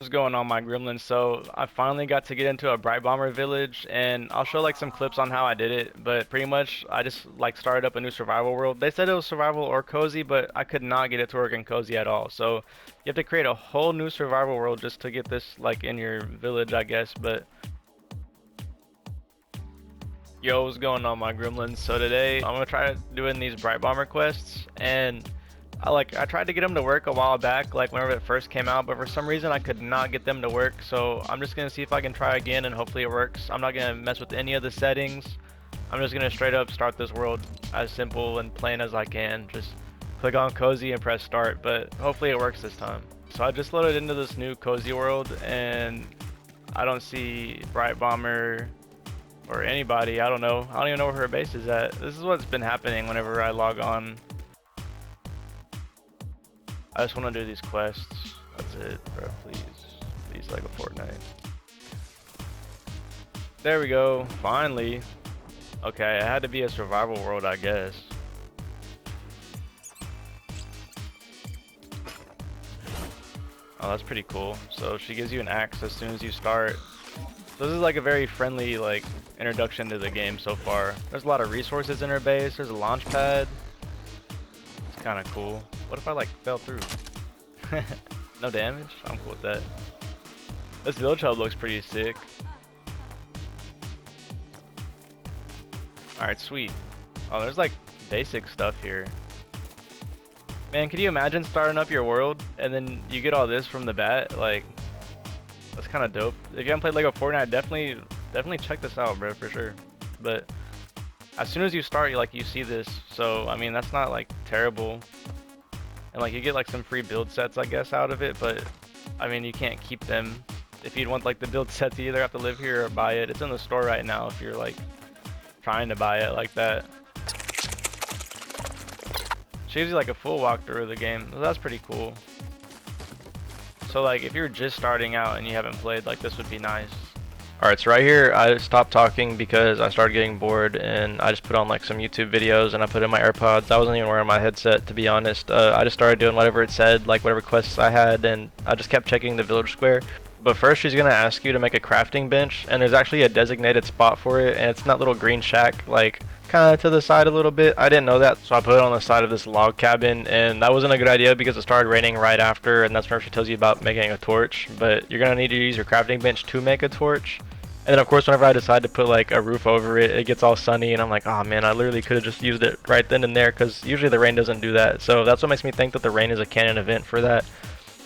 What's going on, my gremlins? So I finally got to get into a Bright Bomber village, and I'll show like some clips on how I did it. But pretty much, I just like started up a new survival world. They said it was survival or cozy, but I could not get it to work in cozy at all. So you have to create a whole new survival world just to get this like in your village, I guess. But yo, what's going on, my gremlins? So today I'm gonna try doing these Bright Bomber quests, and I tried to get them to work a while back, like whenever it first came out, but for some reason I could not get them to work. So I'm just gonna see if I can try again, and hopefully it works. I'm not gonna mess with any of the settings. I'm just gonna straight up start this world as simple and plain as I can. Just click on cozy and press start, but hopefully it works this time. So I just loaded into this new cozy world, and I don't see Bright Bomber or anybody. I don't know. I don't even know where her base is at. This is what's been happening whenever I log on. I just want to do these quests. That's it, bro. Please. Please, like a Fortnite. There we go. Finally. Okay, it had to be a survival world, I guess. Oh, that's pretty cool. So she gives you an axe as soon as you start. So this is like a very friendly like introduction to the game so far. There's a lot of resources in her base. There's a launch pad. It's kind of cool. What if I like fell through? No damage? I'm cool with that. This village hub looks pretty sick. Alright, sweet. Oh, there's like basic stuff here. Man, could you imagine starting up your world and then you get all this from the bat? Like, that's kind of dope. If you haven't played Lego Fortnite, definitely check this out, bro, for sure. But as soon as you start, you see this. So, I mean, that's not like terrible. And like you get like some free build sets, I guess, out of it, but I mean you can't keep them. If you'd want like the build sets, you either have to live here or buy it. It's in the store right now if you're like trying to buy it like that. She gives you like a full walkthrough of the game. So that's pretty cool. So like if you're just starting out and you haven't played, like this would be nice. Alright, so right here I stopped talking because I started getting bored, and I just put on like some YouTube videos and I put in my AirPods. I wasn't even wearing my headset, to be honest. I just started doing whatever it said, like whatever quests I had, and I just kept checking the village square. But first she's gonna ask you to make a crafting bench, and there's actually a designated spot for it, and it's in that little green shack, like kind of to the side a little bit. I didn't know that, so I put it on the side of this log cabin, and that wasn't a good idea because it started raining right after, and that's where she tells you about making a torch. But you're gonna need to use your crafting bench to make a torch. And then of course whenever I decide to put like a roof over it, it gets all sunny, and I'm like, oh man, I literally could have just used it right then and there, because usually the rain doesn't do that. So that's what makes me think that the rain is a canon event for that.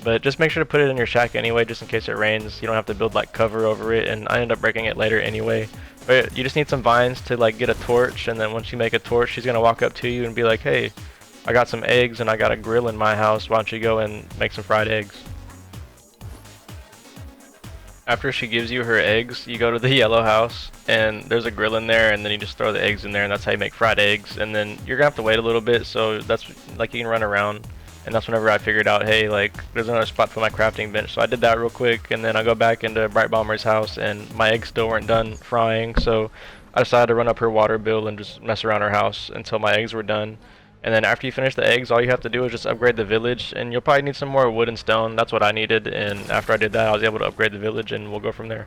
But just make sure to put it in your shack anyway, just in case it rains. You don't have to build like cover over it, and I end up breaking it later anyway. But you just need some vines to like get a torch, and then once you make a torch, she's gonna walk up to you and be like, hey, I got some eggs and I got a grill in my house, why don't you go and make some fried eggs? After she gives you her eggs, you go to the yellow house, and there's a grill in there, and then you just throw the eggs in there, and that's how you make fried eggs. And then you're gonna have to wait a little bit, so that's like you can run around. And that's whenever I figured out, hey, like there's another spot for my crafting bench. So I did that real quick, and then I go back into Bright Bomber's house, and my eggs still weren't done frying, so I decided to run up her water bill and just mess around her house until my eggs were done. And then after you finish the eggs, all you have to do is just upgrade the village, and you'll probably need some more wood and stone. That's what I needed, and after I did that, I was able to upgrade the village, and we'll go from there.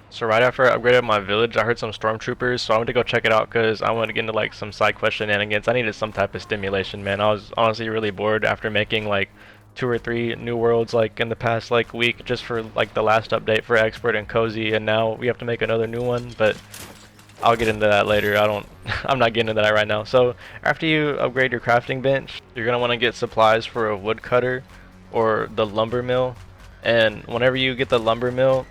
So right after I upgraded my village, I heard some stormtroopers, so I went to go check it out because I wanted to get into like some side quest shenanigans. I needed some type of stimulation, man. I was honestly really bored after making like 2 or 3 new worlds like in the past like week, just for like the last update for expert and cozy, and now we have to make another new one. But I'll get into that later. I'm not getting into that right now. So after you upgrade your crafting bench, you're gonna want to get supplies for a woodcutter or the lumber mill. And whenever you get the lumber mill,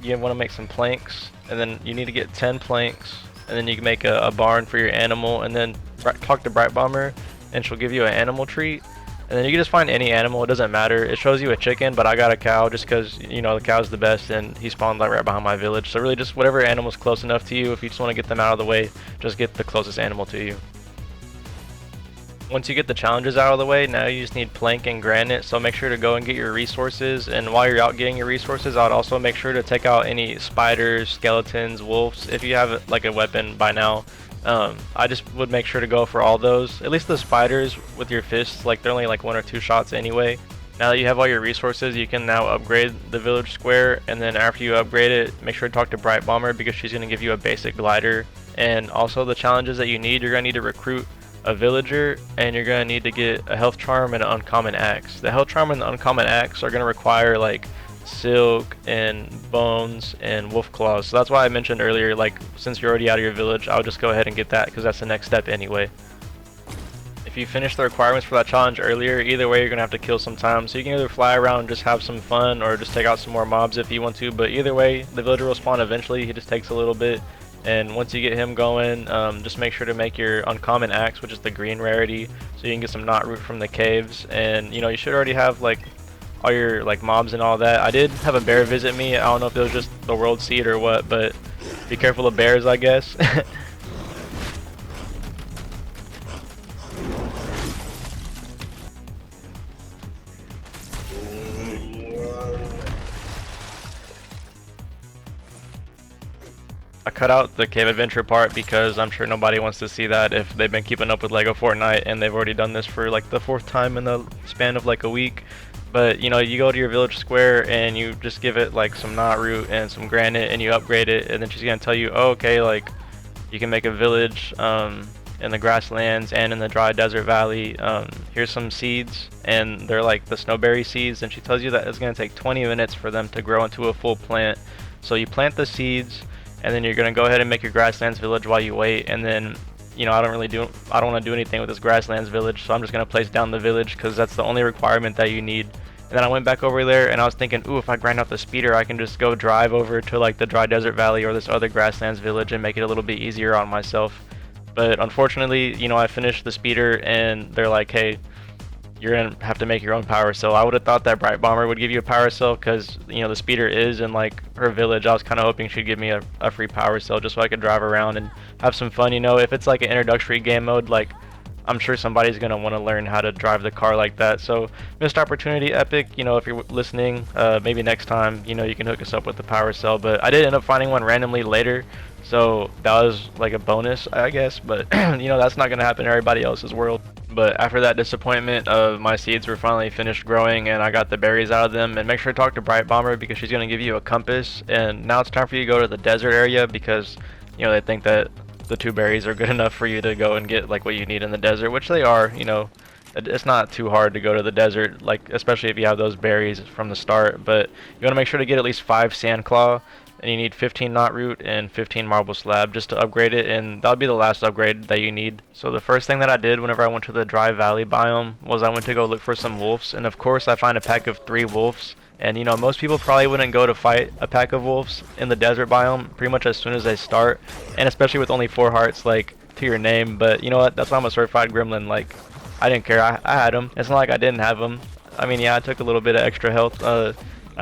you want to make some planks, and then you need to get 10 planks, and then you can make a barn for your animal, and then talk to Bright Bomber, and she'll give you an animal treat. And then you can just find any animal, it doesn't matter. It shows you a chicken, but I got a cow just because, you know, the cow's the best, and he spawned like right behind my village. So really just whatever animal's close enough to you. If you just want to get them out of the way, just get the closest animal to you. Once you get the challenges out of the way, now you just need plank and granite, so make sure to go and get your resources. And while you're out getting your resources, I would also make sure to take out any spiders, skeletons, wolves. If you have like a weapon by now, I just would make sure to go for all those. At least the spiders with your fists, like they're only like 1 or 2 shots anyway. Now that you have all your resources, you can now upgrade the village square, and then after you upgrade it, make sure to talk to Brite Bomber because she's going to give you a basic glider. And also the challenges that you need, you're going to need to recruit a villager, and you're going to need to get a health charm and an uncommon axe. The health charm and the uncommon axe are going to require like silk and bones and wolf claws, so that's why I mentioned earlier, like, since you're already out of your village, I'll just go ahead and get that because that's the next step anyway. If you finish the requirements for that challenge earlier, either way you're gonna have to kill some time, so you can either fly around and just have some fun or just take out some more mobs if you want to, but either way the villager will spawn eventually. He just takes a little bit, and once you get him going, just make sure to make your uncommon axe, which is the green rarity, so you can get some knot root from the caves. And you know, you should already have like all your like mobs and all that. I did have a bear visit me. I don't know if it was just the world seed or what, but be careful of bears, I guess. I cut out the cave adventure part because I'm sure nobody wants to see that if they've been keeping up with Lego Fortnite and they've already done this for like the 4th time in the span of like a week. But you know, you go to your village square and you just give it like some knot root and some granite and you upgrade it, and then she's gonna tell you, oh, okay, like you can make a village in the grasslands and in the dry desert valley. Here's some seeds, and they're like the snowberry seeds, and she tells you that it's gonna take 20 minutes for them to grow into a full plant. So you plant the seeds, and then you're gonna go ahead and make your grasslands village while you wait. And then, you know, I don't want to do anything with this grasslands village, so I'm just gonna place down the village because that's the only requirement that you need. And then I went back over there and I was thinking, ooh, if I grind out the speeder, I can just go drive over to like the dry desert valley or this other grasslands village and make it a little bit easier on myself. But unfortunately, you know, I finished the speeder and they're like, hey, you're gonna have to make your own power cell. I would have thought that Brite Bomber would give you a power cell because, you know, the speeder is in like her village. I was kind of hoping she'd give me a free power cell just so I could drive around and have some fun. You know, if it's like an introductory game mode, like I'm sure somebody's gonna want to learn how to drive the car like that. So missed opportunity, Epic. You know, if you're listening, maybe next time, you know, you can hook us up with the power cell. But I did end up finding one randomly later, so that was like a bonus, I guess. But you know, that's not gonna happen in everybody else's world. But after that disappointment of my seeds were finally finished growing and I got the berries out of them, and make sure to talk to Brite Bomber because she's gonna give you a compass. And now it's time for you to go to the desert area because, you know, they think that the 2 berries are good enough for you to go and get like what you need in the desert, which they are. You know, it's not too hard to go to the desert, like especially if you have those berries from the start. But you want to make sure to get at least 5 sand claw, and you need 15 knot root and 15 marble slab just to upgrade it, and that'll be the last upgrade that you need. So the first thing that I did whenever I went to the dry valley biome was I went to go look for some wolves, and of course I find a pack of 3 wolves. And you know, most people probably wouldn't go to fight a pack of wolves in the desert biome pretty much as soon as they start, and especially with only 4 hearts like to your name. But you know what, that's why I'm a certified gremlin. Like, I didn't care, I had them. It's not like I didn't have them. I mean, yeah, I took a little bit of extra health. I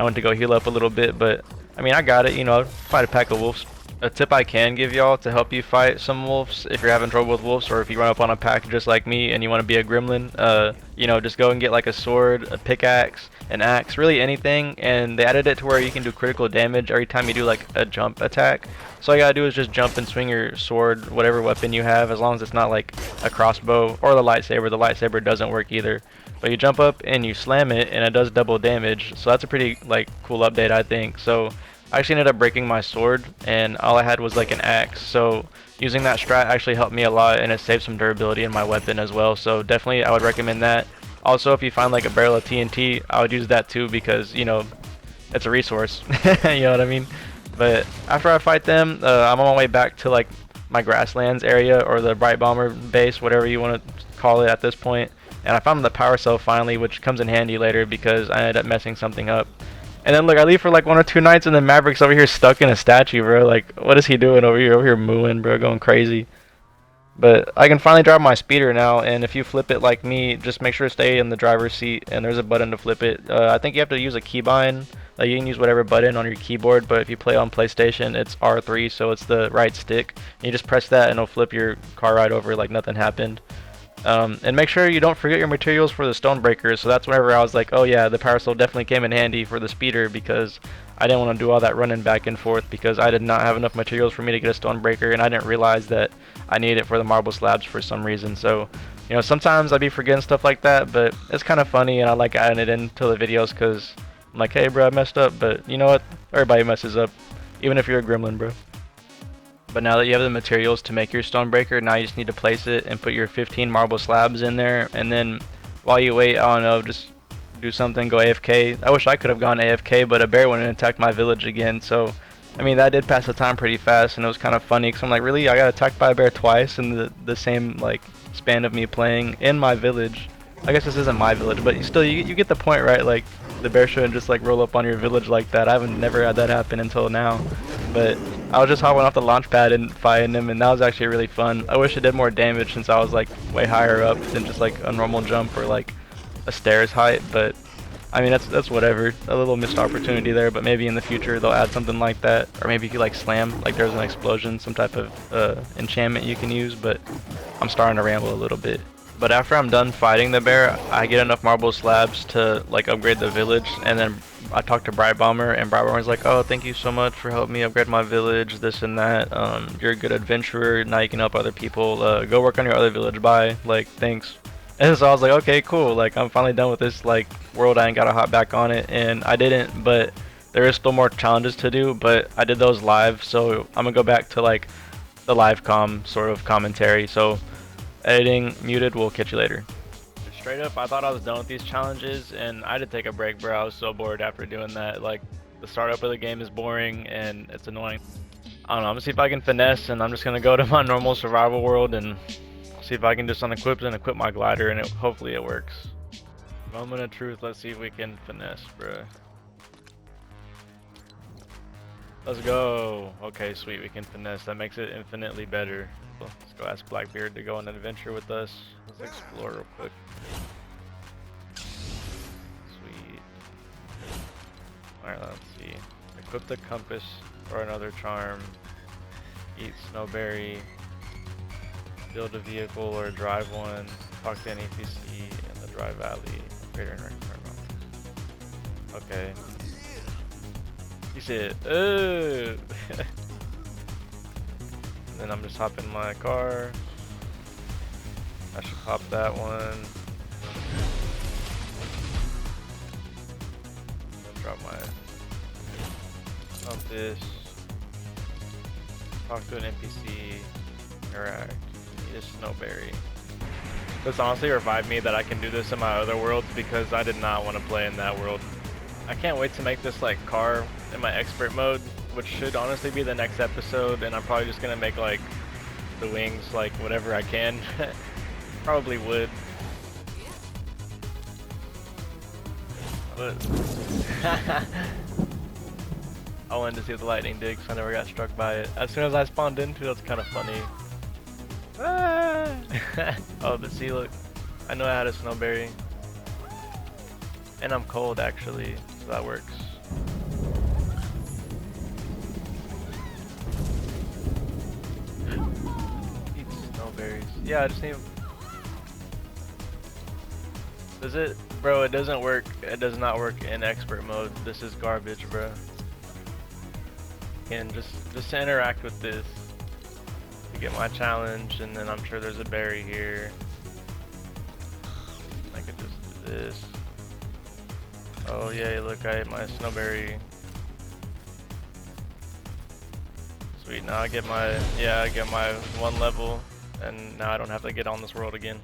went to go heal up a little bit, but I mean, I got it. You know, fight a pack of wolves. A tip I can give y'all to help you fight some wolves if you're having trouble with wolves, or if you run up on a pack just like me and you want to be a gremlin, you know, just go and get like a sword, a pickaxe, an axe, really anything. And they added it to where you can do critical damage every time you do like a jump attack. So all you gotta do is just jump and swing your sword, whatever weapon you have, as long as it's not like a crossbow or the lightsaber. The lightsaber doesn't work either. But you jump up and you slam it and it does double damage. So that's a pretty like cool update, I think. So I actually ended up breaking my sword and all I had was like an axe. So using that strat actually helped me a lot, and it saved some durability in my weapon as well. So definitely I would recommend that. Also, if you find like a barrel of TNT, I would use that too because, you know, it's a resource. You know what I mean? But after I fight them, I'm on my way back to like my grasslands area or the Brite Bomber base, whatever you want to call it at this point. And I found the power cell finally, which comes in handy later because I ended up messing something up. And then look, I leave for like 1 or 2 nights, and then Maverick's over here stuck in a statue, bro. Like, what is he doing over here? Over here mooing, bro, going crazy. But I can finally drive my speeder now, and if you flip it like me, just make sure to stay in the driver's seat, and there's a button to flip it. I think you have to use a keybind. You can use whatever button on your keyboard, but if you play on PlayStation, it's R3, so it's the right stick. And you just press that, and it'll flip your car right over like nothing happened. And make sure you don't forget your materials for the stonebreaker. So that's whenever I was like, oh yeah, the power soul definitely came in handy for the speeder, because I didn't want to do all that running back and forth, because I did not have enough materials for me to get a stonebreaker, and I didn't realize that I needed it for the marble slabs for some reason. So, you know, sometimes I'd be forgetting stuff like that, but it's kind of funny, and I like adding it into the videos because I'm like, hey bro, I messed up, but you know what? Everybody messes up, even if you're a gremlin, bro. But now that you have the materials to make your stonebreaker, now you just need to place it and put your 15 marble slabs in there, and then while you wait, I don't know, just do something, go AFK. I wish I could have gone AFK, but a bear went and attacked my village again, so I mean that did pass the time pretty fast, and it was kind of funny because I'm like, really, I got attacked by a bear twice in the same like span of me playing in my village. I guess this isn't my village, but you get the point, right? Like, the bear shouldn't just like roll up on your village like that. I haven't never had that happen until now, but I was just hopping off the launch pad and fighting him, and that was actually really fun. I wish it did more damage since I was like way higher up than just like a normal jump or like a stairs height, but I mean that's whatever. A little missed opportunity there, but maybe in the future they'll add something like that, or maybe you could like slam, like there's an explosion, some type of enchantment you can use, but I'm starting to ramble a little bit. But after I'm done fighting the bear, I get enough marble slabs to like upgrade the village, and then I talked to Brite and Brite Bomber's like, oh, thank you so much for helping me upgrade my village, this and that. You're a good adventurer, now you can help other people. Go work on your other village, bye. Like, thanks. And so I was like, okay, cool. Like, I'm finally done with this like world. I ain't gotta hop back on it, and I didn't, but there is still more challenges to do. But I did those live, so I'm gonna go back to like the live sort of commentary. So editing muted, we'll catch you later. Straight up, I thought I was done with these challenges, and I had to take a break, bro. I was so bored after doing that. Like, the startup of the game is boring and it's annoying. I don't know, I'm gonna see if I can finesse, and I'm just gonna go to my normal survival world and see if I can just unequip and equip my glider, and hopefully it works. Moment of truth, let's see if we can finesse, bro. Let's go. Okay, sweet, we can finesse. That makes it infinitely better. Let's go ask Blackbeard to go on an adventure with us. Let's explore real quick. Sweet. Alright, let's see. Equip the compass or another charm. Eat snowberry. Build a vehicle or drive one. Talk to an NPC in the dry valley. Greater and okay. He said, oh. Then I'm just hopping in my car. I should pop that one. Drop my compass. Talk to an NPC. Interact. Eat a snowberry. This honestly revived me that I can do this in my other worlds, because I did not want to play in that world. I can't wait to make this like car in my expert mode, which should honestly be the next episode, and I'm probably just gonna make like the wings like whatever I can. Probably would. But I wanted to see if the lightning did, because I never got struck by it. As soon as I spawned into it, it's kind of funny. Ah! Oh, but see, look, I know I had a snowberry, and I'm cold actually, so that works. Eat snowberries. Yeah, I just need. Does it, bro? It doesn't work. It does not work in expert mode. This is garbage, bro. And just to interact with this to get my challenge, and then I'm sure there's a berry here. I could just do this. Oh yeah, look, I ate my snowberry. Sweet, now I get my, yeah, I get my 1 level, and now I don't have to get on this world again.